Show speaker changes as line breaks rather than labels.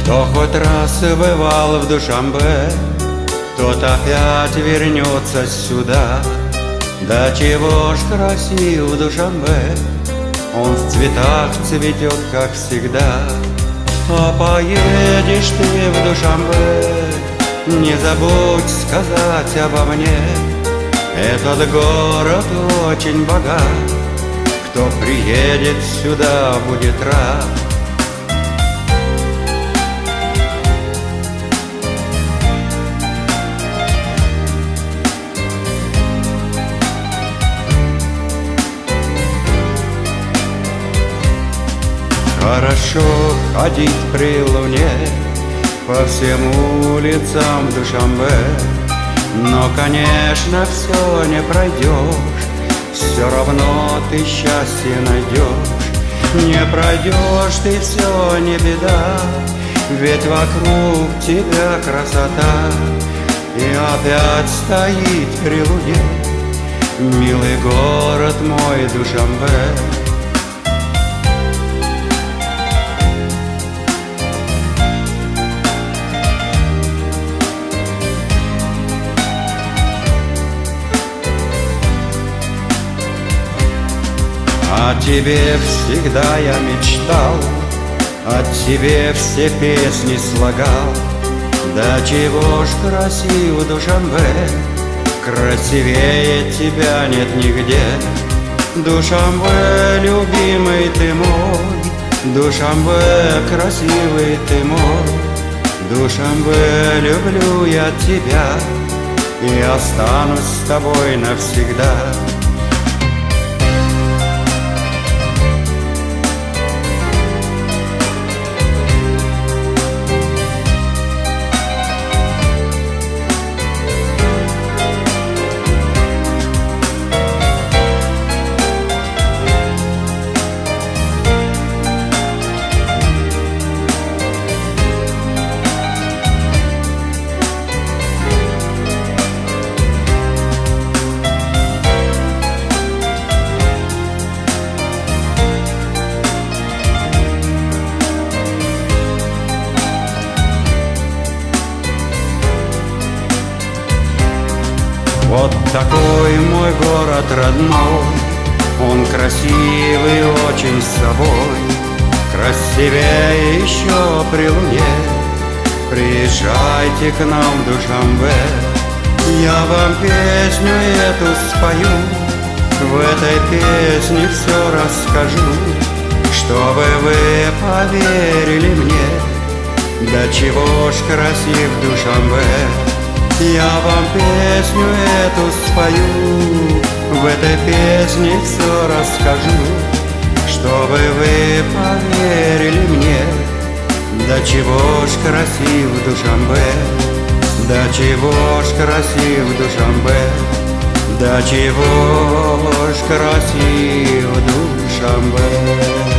Кто хоть раз бывал в Душанбе, тот опять вернется сюда. Да чего ж красив Душанбе, он в цветах цветет, как всегда. А поедешь ты в Душанбе, не забудь сказать обо мне. Этот город очень богат, кто приедет сюда, будет рад. Хорошо ходить при луне по всем улицам Душанбе, но, конечно, все не пройдешь, все равно ты счастье найдешь. Не пройдешь ты все, не беда, ведь вокруг тебя красота. И опять стоит при луне милый город мой Душанбе. О тебе всегда я мечтал, о тебе все песни слагал. Да чего ж красив Душанбе, красивее тебя нет нигде. Душанбе, любимый ты мой, Душанбе, красивый ты мой. Душанбе, люблю я тебя и останусь с тобой навсегда. Вот такой мой город родной, он красивый очень с собой, красивее еще при луне. Приезжайте к нам в Душанбе, я вам песню эту спою. В этой песне все расскажу, чтобы вы поверили мне. Да чего ж красив Душанбе, я вам песню эту спою. В этой песне все расскажу, чтобы вы поверили мне. Да чего ж красив Душанбе, да чего ж красив Душанбе, да чего ж красив Душанбе.